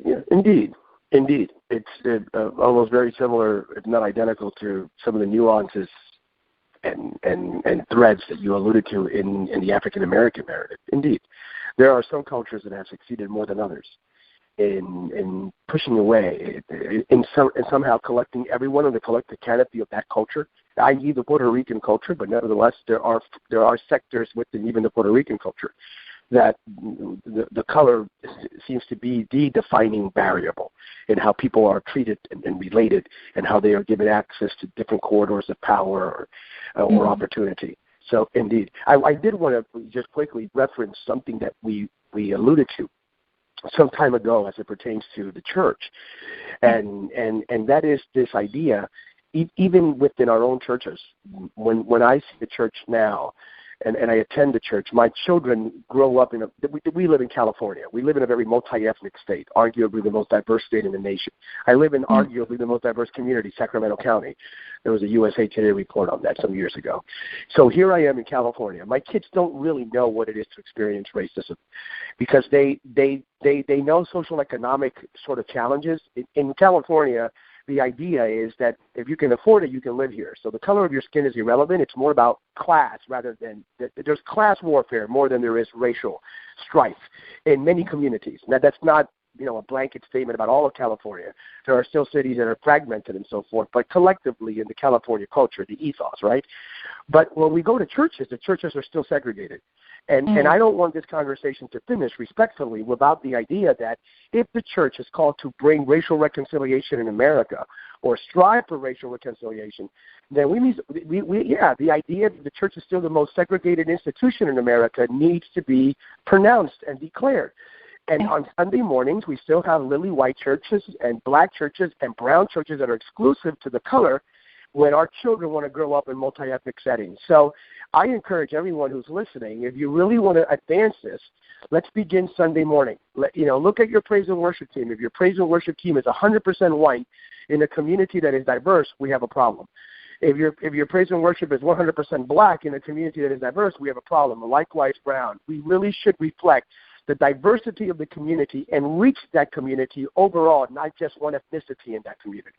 Yeah, indeed. Indeed. It's almost very similar, if not identical, to some of the nuances and threads that you alluded to in the African-American narrative. Indeed. There are some cultures that have succeeded more than others in pushing away, in somehow collecting everyone in the collective canopy of that culture, i.e. the Puerto Rican culture, but nevertheless there are sectors within even the Puerto Rican culture that the color seems to be the defining variable in how people are treated and related and how they are given access to different corridors of power or opportunity. So, indeed. I did want to just quickly reference something that we alluded to some time ago as it pertains to the church, and that is this idea, even within our own churches. When I see the church now, and I attend the church, my children grow up we live in California. We live in a very multi-ethnic state, arguably the most diverse state in the nation. I live in arguably the most diverse community, Sacramento County. There was a USA Today report on that some years ago. So here I am in California. My kids don't really know what it is to experience racism because they know social economic sort of challenges. In California, the idea is that if you can afford it, you can live here. So the color of your skin is irrelevant. It's more about class rather than – there's class warfare more than there is racial strife in many communities. Now, that's not, a blanket statement about all of California. There are still cities that are fragmented and so forth, but collectively in the California culture, the ethos, right? But when we go to churches, the churches are still segregated. And I don't want this conversation to finish respectfully without the idea that if the church is called to bring racial reconciliation in America or strive for racial reconciliation, then the idea that the church is still the most segregated institution in America needs to be pronounced and declared. And on Sunday mornings, we still have lily white churches and black churches and brown churches that are exclusive to the color when our children want to grow up in multi-ethnic settings. So I encourage everyone who's listening, if you really want to advance this, let's begin Sunday morning. Look at your praise and worship team. If your praise and worship team is 100% white in a community that is diverse, we have a problem. If your praise and worship is 100% black in a community that is diverse, we have a problem. Likewise, brown. We really should reflect the diversity of the community and reach that community overall, not just one ethnicity in that community.